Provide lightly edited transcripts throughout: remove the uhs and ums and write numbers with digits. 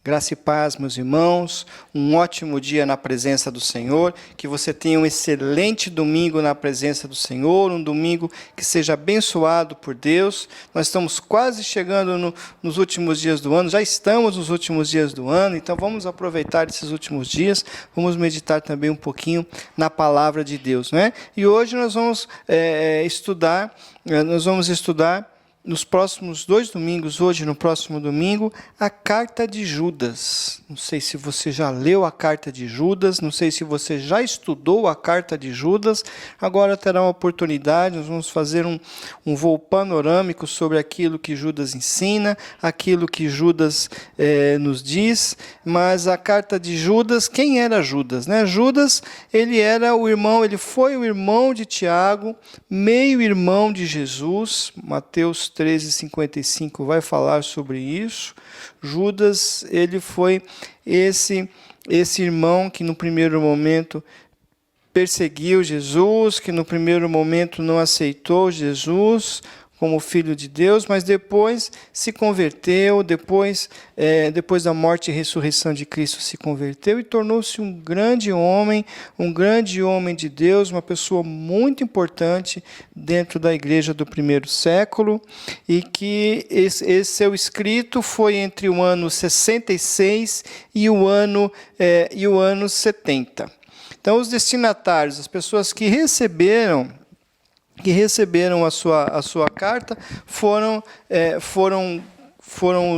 Graça e paz, meus irmãos, um ótimo dia na presença do Senhor, que você tenha um excelente domingo na presença do Senhor, um domingo que seja abençoado por Deus. Nós estamos quase chegando nos últimos dias do ano, já estamos nos últimos dias do ano, então vamos aproveitar esses últimos dias, vamos meditar também um pouquinho na palavra de Deus, né? E hoje nós vamos estudar nos próximos 2 domingos, hoje no próximo domingo, a carta de Judas. Não sei se você já leu a carta de Judas, não sei se você já estudou a carta de Judas, agora terá uma oportunidade, nós vamos fazer um voo panorâmico sobre aquilo que Judas ensina, aquilo que Judas nos diz, mas a carta de Judas, quem era Judas, né? Judas, ele foi o irmão de Tiago, meio-irmão de Jesus. Mateus 13:55 vai falar sobre isso. Judas, ele foi esse irmão que no primeiro momento perseguiu Jesus, que no primeiro momento não aceitou Jesus como Filho de Deus, mas depois se converteu, depois da morte e ressurreição de Cristo se converteu e tornou-se um grande homem de Deus, uma pessoa muito importante dentro da igreja do primeiro século, e que esse seu escrito foi entre o ano 66 e o ano 70. Então, os destinatários, as pessoas que receberam a sua carta foram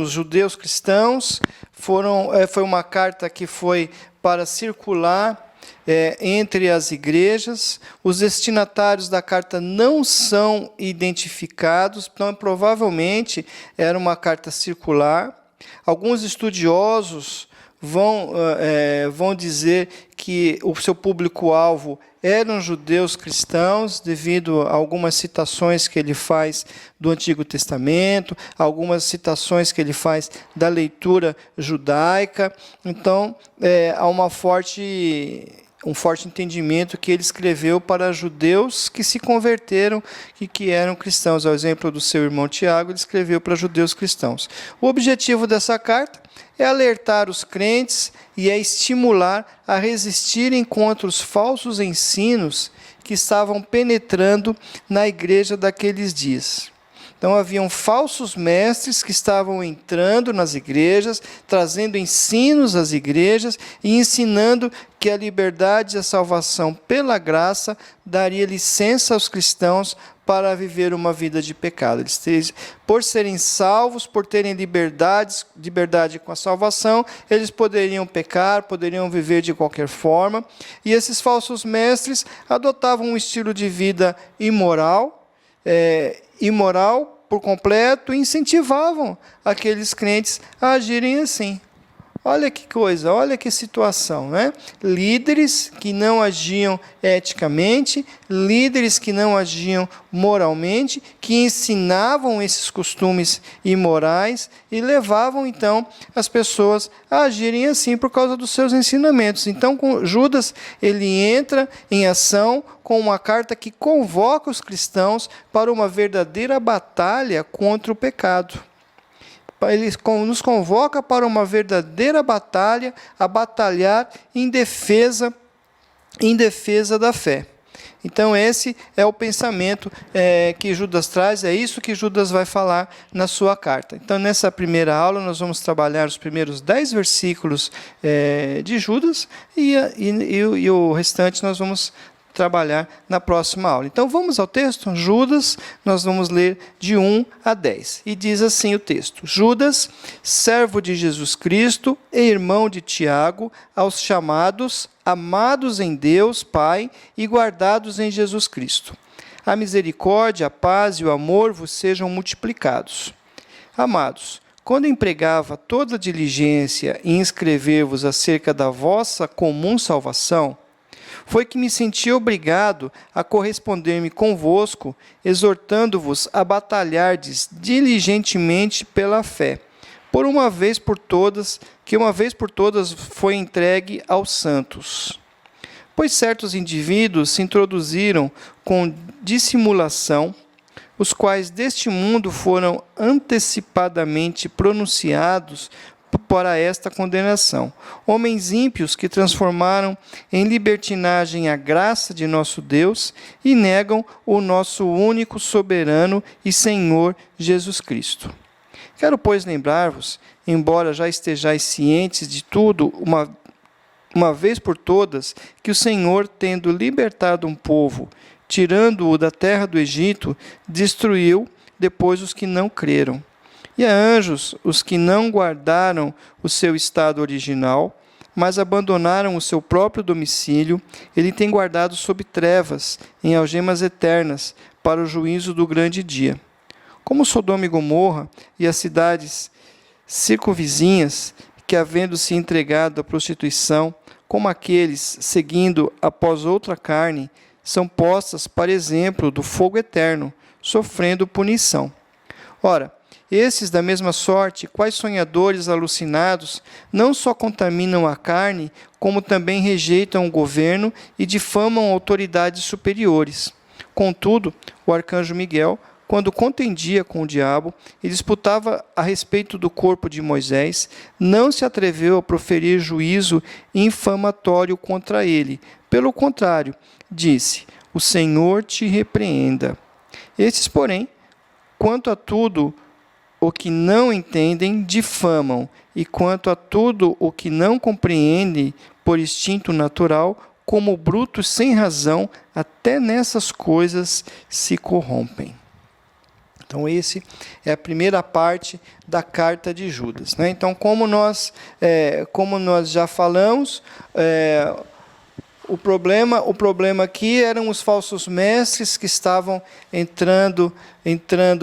os judeus cristãos. Foi uma carta que foi para circular entre as igrejas. Os destinatários da carta não são identificados, então provavelmente era uma carta circular. Alguns estudiosos vão dizer que o seu público-alvo eram judeus cristãos, devido a algumas citações que ele faz do Antigo Testamento, algumas citações que ele faz da leitura judaica. Então, há um forte entendimento que ele escreveu para judeus que se converteram e que eram cristãos. Ao exemplo do seu irmão Tiago, ele escreveu para judeus cristãos. O objetivo dessa carta é alertar os crentes e estimular a resistirem contra os falsos ensinos que estavam penetrando na igreja daqueles dias. Então, haviam falsos mestres que estavam entrando nas igrejas, trazendo ensinos às igrejas e ensinando que a liberdade e a salvação pela graça daria licença aos cristãos para viver uma vida de pecado. Eles, por serem salvos, por terem liberdade com a salvação, eles poderiam pecar, poderiam viver de qualquer forma. E esses falsos mestres adotavam um estilo de vida imoral por completo, e incentivavam aqueles crentes a agirem assim. Olha que coisa, olha que situação, né? Líderes que não agiam eticamente, líderes que não agiam moralmente, que ensinavam esses costumes imorais e levavam, então, as pessoas a agirem assim por causa dos seus ensinamentos. Então, Judas, ele entra em ação com uma carta que convoca os cristãos para uma verdadeira batalha contra o pecado. Ele nos convoca para uma verdadeira batalha, a batalhar em defesa da fé. Então, esse é o pensamento que Judas traz, é isso que Judas vai falar na sua carta. Então, nessa primeira aula, nós vamos trabalhar os primeiros 10 versículos de Judas e o restante nós vamos trabalhar na próxima aula. Então, vamos ao texto. Judas, nós vamos ler de 1 a 10. E diz assim o texto: Judas, servo de Jesus Cristo e irmão de Tiago, aos chamados, amados em Deus, Pai, e guardados em Jesus Cristo. A misericórdia, a paz e o amor vos sejam multiplicados. Amados, quando empregava toda diligência em escrever-vos acerca da vossa comum salvação, foi que me senti obrigado a corresponder-me convosco, exortando-vos a batalhardes diligentemente pela fé, que uma vez por todas foi entregue aos santos. Pois certos indivíduos se introduziram com dissimulação, os quais deste mundo foram antecipadamente pronunciados para esta condenação. Homens ímpios que transformaram em libertinagem a graça de nosso Deus e negam o nosso único soberano e Senhor Jesus Cristo. Quero, pois, lembrar-vos, embora já estejais cientes de tudo, uma vez por todas, que o Senhor, tendo libertado um povo, tirando-o da terra do Egito, destruiu depois os que não creram. E a anjos, os que não guardaram o seu estado original, mas abandonaram o seu próprio domicílio, ele tem guardado sob trevas, em algemas eternas, para o juízo do grande dia. Como Sodoma e Gomorra e as cidades circunvizinhas, que havendo se entregado à prostituição, como aqueles seguindo após outra carne, são postas para exemplo do fogo eterno, sofrendo punição. Ora, esses, da mesma sorte, quais sonhadores alucinados, não só contaminam a carne, como também rejeitam o governo e difamam autoridades superiores. Contudo, o arcanjo Miguel, quando contendia com o diabo e disputava a respeito do corpo de Moisés, não se atreveu a proferir juízo infamatório contra ele. Pelo contrário, disse: o Senhor te repreenda. Estes, porém, quanto a tudo o que não entendem, difamam, e quanto a tudo o que não compreendem por instinto natural, como brutos sem razão, até nessas coisas se corrompem. Então, essa é a primeira parte da carta de Judas, né? Então, como nós já falamos, o problema aqui eram os falsos mestres que estavam entrando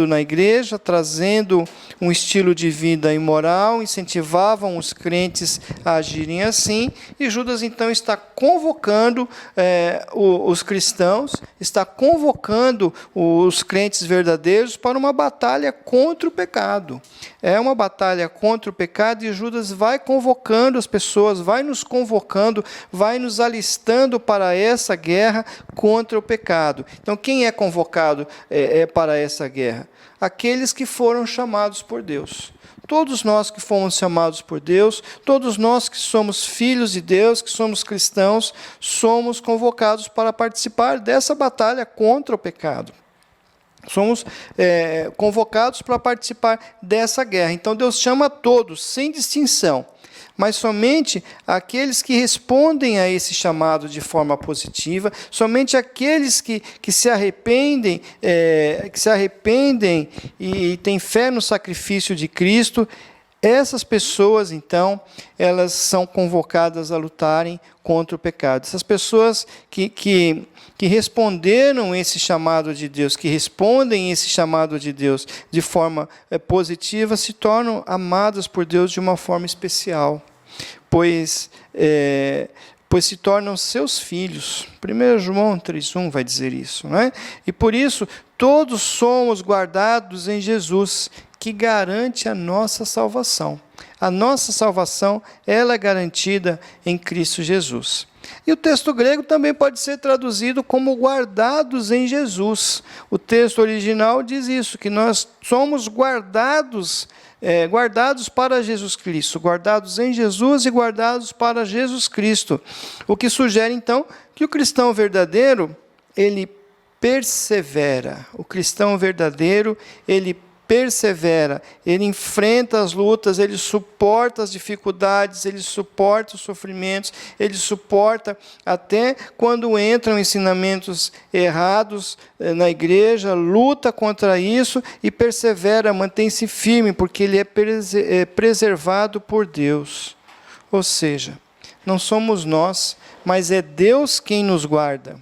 na igreja, trazendo um estilo de vida imoral, incentivavam os crentes a agirem assim, e Judas então está convocando os cristãos, está convocando os crentes verdadeiros para uma batalha contra o pecado. É uma batalha contra o pecado, e Judas vai convocando as pessoas, vai nos convocando, vai nos alistando para essa guerra contra o pecado. Então, quem é convocado para essa guerra? Aqueles que foram chamados por Deus. Todos nós que fomos chamados por Deus, todos nós que somos filhos de Deus, que somos cristãos, somos convocados para participar dessa batalha contra o pecado. Somos convocados para participar dessa guerra. Então Deus chama a todos, sem distinção, mas somente aqueles que respondem a esse chamado de forma positiva, somente aqueles que se arrependem, e têm fé no sacrifício de Cristo. Essas pessoas, então, elas são convocadas a lutarem contra o pecado. Essas pessoas que responderam esse chamado de Deus, que respondem esse chamado de Deus de forma positiva, se tornam amadas por Deus de uma forma especial, pois se tornam seus filhos. 1 João 3,1 vai dizer isso, não é? E por isso, todos somos guardados em Jesus, que garante a nossa salvação. A nossa salvação, ela é garantida em Cristo Jesus. E o texto grego também pode ser traduzido como guardados em Jesus. O texto original diz isso, que nós somos guardados para Jesus Cristo, guardados em Jesus e guardados para Jesus Cristo. O que sugere, então, que o cristão verdadeiro, ele persevera. O cristão verdadeiro, ele persevera, ele enfrenta as lutas, ele suporta as dificuldades, ele suporta os sofrimentos, ele suporta até quando entram ensinamentos errados na igreja, luta contra isso e persevera, mantém-se firme, porque ele é preservado por Deus. Ou seja, não somos nós, mas é Deus quem nos guarda.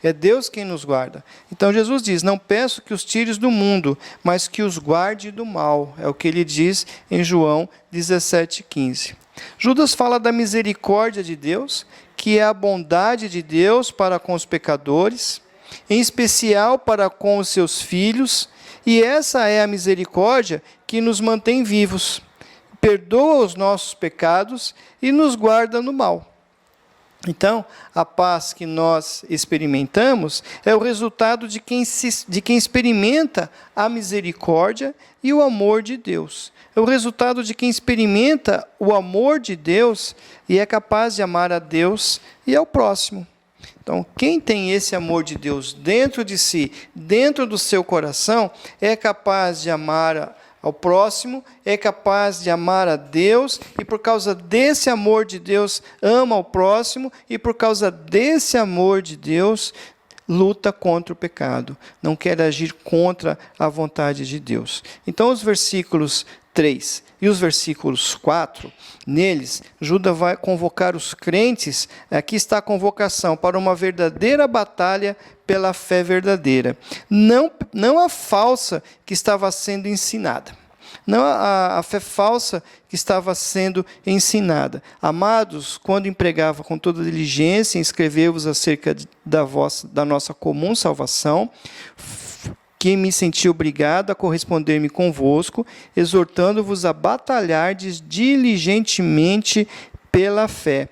É Deus quem nos guarda. Então Jesus diz: não peço que os tires do mundo, mas que os guarde do mal. É o que ele diz em João 17,15. Judas fala da misericórdia de Deus, que é a bondade de Deus para com os pecadores, em especial para com os seus filhos, e essa é a misericórdia que nos mantém vivos, perdoa os nossos pecados e nos guarda no mal. Então, a paz que nós experimentamos é o resultado de quem experimenta a misericórdia e o amor de Deus. É o resultado de quem experimenta o amor de Deus e é capaz de amar a Deus e ao próximo. Então, quem tem esse amor de Deus dentro de si, dentro do seu coração, é capaz de amar ao próximo, é capaz de amar a Deus, e por causa desse amor de Deus, ama ao próximo, e por causa desse amor de Deus, luta contra o pecado, não quer agir contra a vontade de Deus. Então, os versículos 3 e os versículos 4, neles, Judas vai convocar os crentes, aqui está a convocação para uma verdadeira batalha pela fé verdadeira. Não a falsa que estava sendo ensinada. Não a fé falsa que estava sendo ensinada. Amados, quando empregava com toda diligência em escrever-vos acerca da nossa comum salvação, que me senti obrigado a corresponder-me convosco, exortando-vos a batalhar diligentemente pela fé,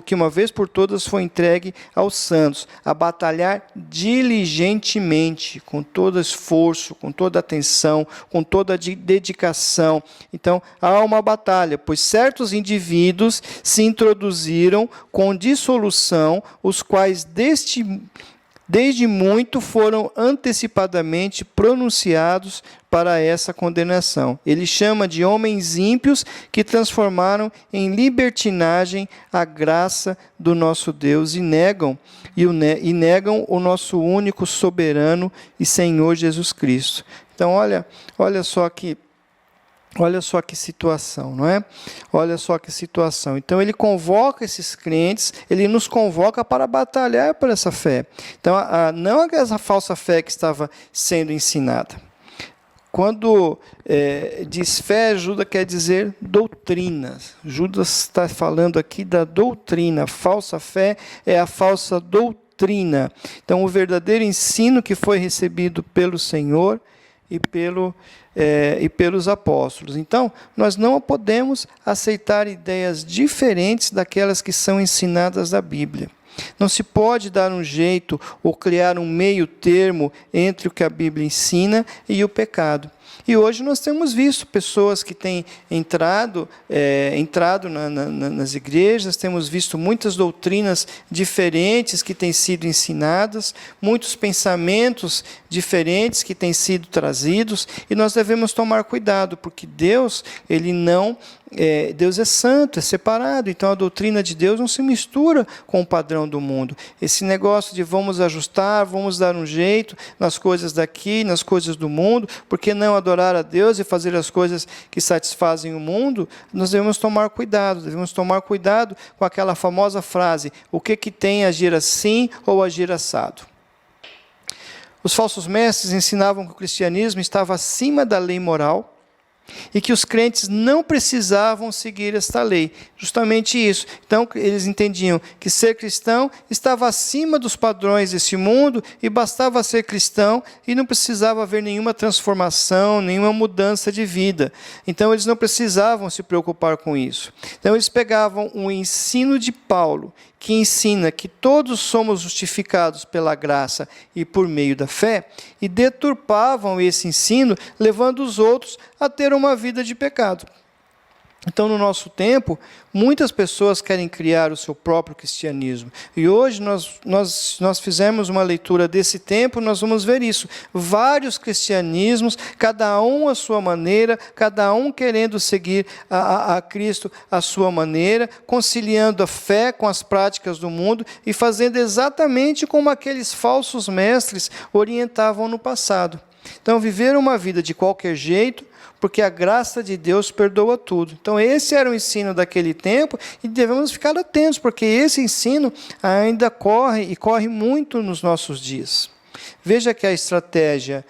que uma vez por todas foi entregue aos santos, a batalhar diligentemente, com todo esforço, com toda atenção, com toda dedicação. Então, há uma batalha, pois certos indivíduos se introduziram com dissolução, os quais desde muito foram antecipadamente pronunciados para essa condenação. Ele chama de homens ímpios que transformaram em libertinagem a graça do nosso Deus e negam o nosso único soberano e Senhor Jesus Cristo. Então, olha só que situação, não é? Olha só que situação. Então, ele convoca esses crentes, ele nos convoca para batalhar por essa fé. Então, não essa falsa fé que estava sendo ensinada. Quando diz fé, Judas quer dizer doutrina. Judas está falando aqui da doutrina. Falsa fé é a falsa doutrina. Então, o verdadeiro ensino que foi recebido pelo Senhor e pelos apóstolos. Então, nós não podemos aceitar ideias diferentes daquelas que são ensinadas na Bíblia. Não se pode dar um jeito ou criar um meio termo entre o que a Bíblia ensina e o pecado. E hoje nós temos visto pessoas que têm entrado nas igrejas, temos visto muitas doutrinas diferentes que têm sido ensinadas, muitos pensamentos diferentes que têm sido trazidos, e nós devemos tomar cuidado, porque Deus é santo, é separado, então a doutrina de Deus não se mistura com o padrão do mundo. Esse negócio de vamos ajustar, vamos dar um jeito nas coisas daqui, nas coisas do mundo, porque não adorar a Deus e fazer as coisas que satisfazem o mundo, nós devemos tomar cuidado com aquela famosa frase, o que tem agir assim ou agir assado. Os falsos mestres ensinavam que o cristianismo estava acima da lei moral, e que os crentes não precisavam seguir esta lei. Justamente isso. Então, eles entendiam que ser cristão estava acima dos padrões desse mundo e bastava ser cristão e não precisava haver nenhuma transformação, nenhuma mudança de vida. Então, eles não precisavam se preocupar com isso. Então, eles pegavam o ensino de Paulo, que ensina que todos somos justificados pela graça e por meio da fé, e deturpavam esse ensino, levando os outros a ter uma vida de pecado. Então, no nosso tempo, muitas pessoas querem criar o seu próprio cristianismo. E hoje nós fizemos uma leitura desse tempo, nós vamos ver isso. Vários cristianismos, cada um à sua maneira, cada um querendo seguir a Cristo à sua maneira, conciliando a fé com as práticas do mundo e fazendo exatamente como aqueles falsos mestres orientavam no passado. Então, viver uma vida de qualquer jeito, porque a graça de Deus perdoa tudo. Então, esse era o ensino daquele tempo e devemos ficar atentos, porque esse ensino ainda corre muito nos nossos dias. Veja que a estratégia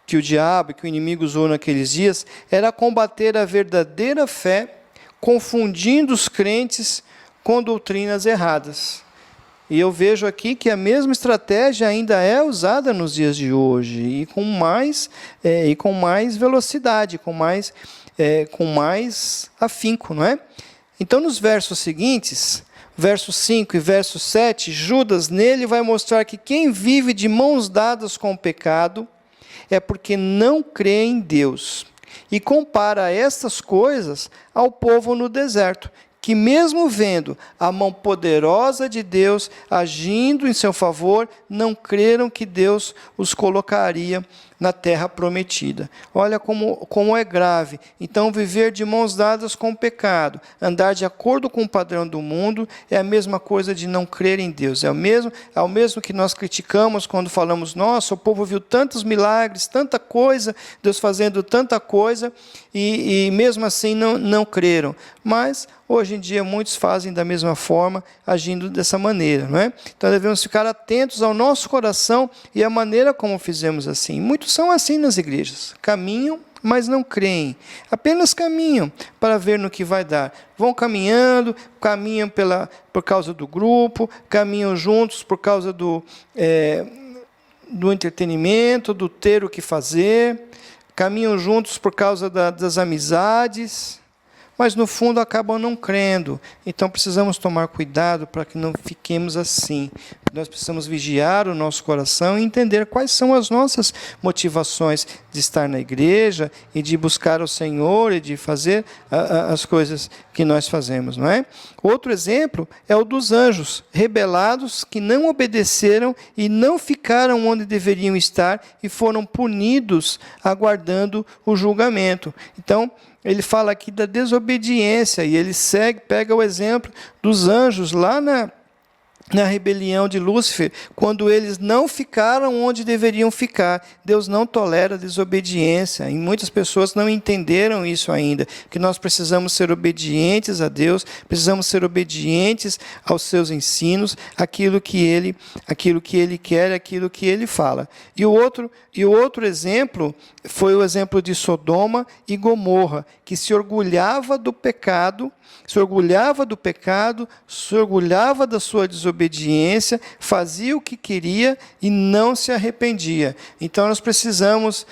que o diabo, que o inimigo usou naqueles dias, era combater a verdadeira fé, confundindo os crentes com doutrinas erradas. E eu vejo aqui que a mesma estratégia ainda é usada nos dias de hoje, e com mais velocidade, com mais afinco, não é? Então, nos versos seguintes, verso 5 e verso 7, Judas nele vai mostrar que quem vive de mãos dadas com o pecado é porque não crê em Deus. E compara estas coisas ao povo no deserto, que mesmo vendo a mão poderosa de Deus agindo em seu favor, não creram que Deus os colocaria na terra prometida. Olha como é grave. Então, viver de mãos dadas com o pecado, andar de acordo com o padrão do mundo, é a mesma coisa de não crer em Deus. É o mesmo que nós criticamos quando falamos, nossa, o povo viu tantos milagres, tanta coisa, Deus fazendo tanta coisa, e mesmo assim não creram. Mas, hoje em dia, muitos fazem da mesma forma, agindo dessa maneira, não é? Então, devemos ficar atentos ao nosso coração e à maneira como fizemos assim. Muitos são assim nas igrejas, caminham, mas não creem, apenas caminham para ver no que vai dar. Vão caminhando, caminham por causa do grupo, caminham juntos por causa do entretenimento, do ter o que fazer, caminham juntos por causa das amizades, mas no fundo acabam não crendo. Então precisamos tomar cuidado para que não fiquemos assim. Nós precisamos vigiar o nosso coração e entender quais são as nossas motivações de estar na igreja e de buscar o Senhor e de fazer as coisas que nós fazemos, não é? Outro exemplo é o dos anjos, rebelados que não obedeceram e não ficaram onde deveriam estar e foram punidos aguardando o julgamento. Então, ele fala aqui da desobediência e ele pega o exemplo dos anjos lá na rebelião de Lúcifer, quando eles não ficaram onde deveriam ficar. Deus não tolera desobediência, e muitas pessoas não entenderam isso ainda, que nós precisamos ser obedientes a Deus, precisamos ser obedientes aos seus ensinos, aquilo que Ele quer, aquilo que Ele fala. E o outro exemplo foi o exemplo de Sodoma e Gomorra, que se orgulhava do pecado, se orgulhava da sua desobediência, fazia o que queria e não se arrependia. Então nós precisamos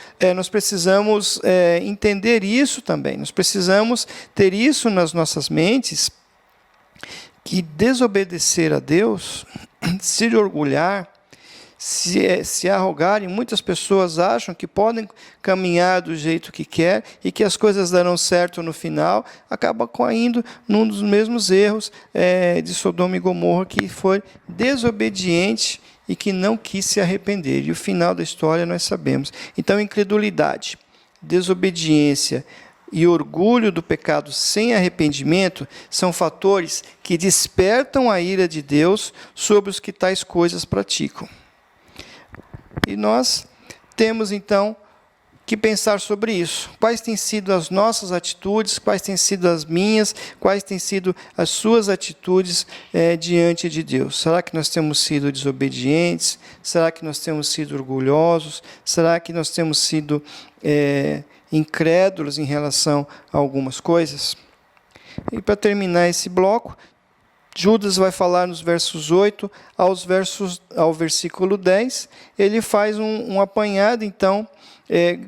entender isso também. Nós precisamos ter isso nas nossas mentes, que desobedecer a Deus, se orgulhar, se arrogarem, muitas pessoas acham que podem caminhar do jeito que quer e que as coisas darão certo no final, acaba caindo num dos mesmos erros de Sodoma e Gomorra, que foi desobediente e que não quis se arrepender. E o final da história nós sabemos. Então, incredulidade, desobediência e orgulho do pecado sem arrependimento são fatores que despertam a ira de Deus sobre os que tais coisas praticam. E nós temos, então, que pensar sobre isso. Quais têm sido as nossas atitudes, quais têm sido as minhas, quais têm sido as suas atitudes diante de Deus? Será que nós temos sido desobedientes? Será que nós temos sido orgulhosos? Será que nós temos sido incrédulos em relação a algumas coisas? E para terminar esse bloco, Judas vai falar nos versos 8 ao versículo 10, ele faz um apanhado, então,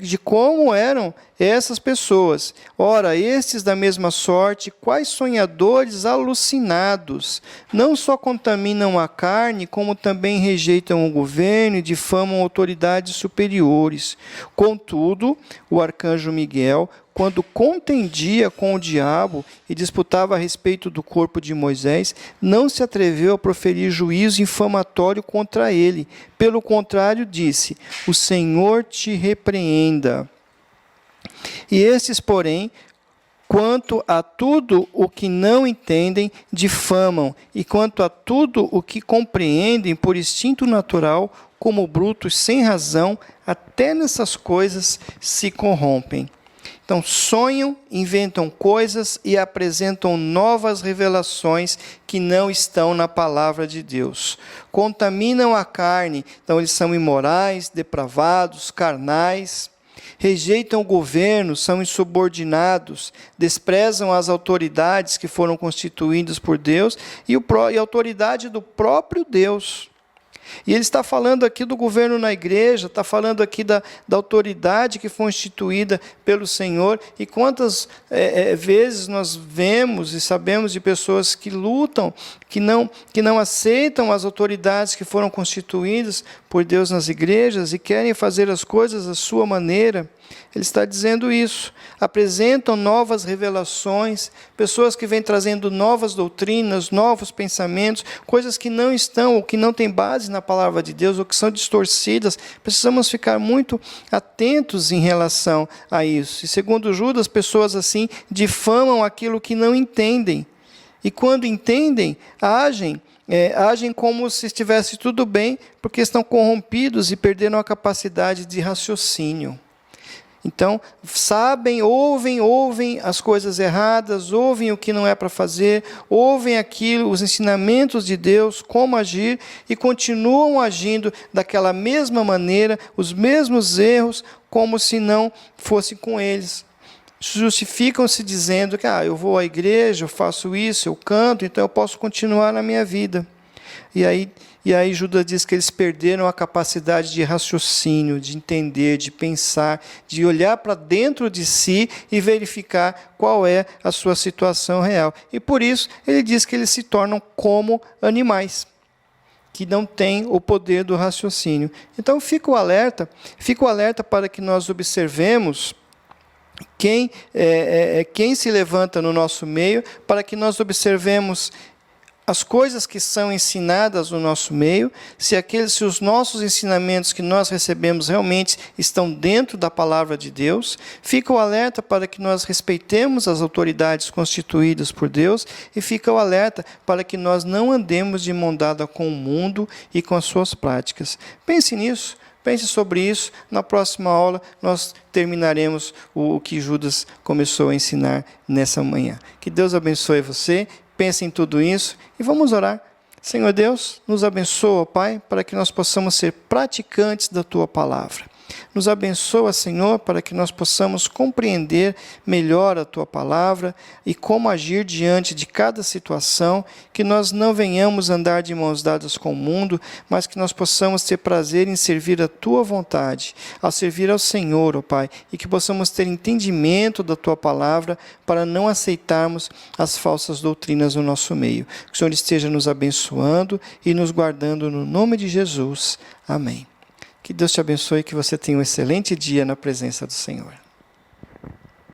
de como eram essas pessoas. Ora, estes da mesma sorte, quais sonhadores alucinados, não só contaminam a carne, como também rejeitam o governo e difamam autoridades superiores. Contudo, o arcanjo Miguel, quando contendia com o diabo e disputava a respeito do corpo de Moisés, não se atreveu a proferir juízo infamatório contra ele. Pelo contrário, disse: o Senhor te repreenda. E estes, porém, quanto a tudo o que não entendem, difamam, e quanto a tudo o que compreendem por instinto natural, como brutos sem razão, até nessas coisas se corrompem. Então, sonham, inventam coisas e apresentam novas revelações que não estão na palavra de Deus. Contaminam a carne, então eles são imorais, depravados, carnais. Rejeitam o governo, são insubordinados, desprezam as autoridades que foram constituídas por Deus e a autoridade do próprio Deus. E ele está falando aqui do governo na igreja, está falando aqui da autoridade que foi instituída pelo Senhor. E quantas vezes nós vemos e sabemos de pessoas que lutam, que não aceitam as autoridades que foram constituídas por Deus nas igrejas e querem fazer as coisas à sua maneira. Ele está dizendo isso. Apresentam novas revelações, pessoas que vêm trazendo novas doutrinas, novos pensamentos, coisas que não estão ou que não têm base na palavra de Deus ou que são distorcidas. Precisamos ficar muito atentos em relação a isso. E segundo Judas, pessoas assim difamam aquilo que não entendem. E quando entendem, agem como se estivesse tudo bem, porque estão corrompidos e perderam a capacidade de raciocínio. Então, sabem, ouvem as coisas erradas, ouvem o que não é para fazer, ouvem aquilo, os ensinamentos de Deus, como agir, e continuam agindo daquela mesma maneira, os mesmos erros, como se não fosse com eles. Justificam-se dizendo que eu vou à igreja, eu faço isso, eu canto, então eu posso continuar na minha vida. E aí Judas diz que eles perderam a capacidade de raciocínio, de entender, de pensar, de olhar para dentro de si e verificar qual é a sua situação real. E por isso ele diz que eles se tornam como animais, que não têm o poder do raciocínio. Então fico alerta para que nós observemos quem se levanta no nosso meio, para que nós observemos as coisas que são ensinadas no nosse meio, se os nossos ensinamentos que nós recebemos realmente estão dentro da palavra de Deus. Fica o alerta para que nós respeitemos as autoridades constituídas por Deus e fica o alerta para que nós não andemos de mão dada com o mundo e com as suas práticas. Pense nisso. Pense sobre isso. Na próxima aula, nós terminaremos o que Judas começou a ensinar nessa manhã. Que Deus abençoe você. Pense em tudo isso e vamos orar. Senhor Deus, nos abençoa, Pai, para que nós possamos ser praticantes da Tua palavra. Nos abençoa, Senhor, para que nós possamos compreender melhor a Tua palavra e como agir diante de cada situação, que nós não venhamos andar de mãos dadas com o mundo, mas que nós possamos ter prazer em servir a Tua vontade, ao servir ao Senhor, ó Pai, e que possamos ter entendimento da Tua palavra para não aceitarmos as falsas doutrinas no nosso meio. Que o Senhor esteja nos abençoando e nos guardando no nome de Jesus. Amém. Que Deus te abençoe e que você tenha um excelente dia na presença do Senhor.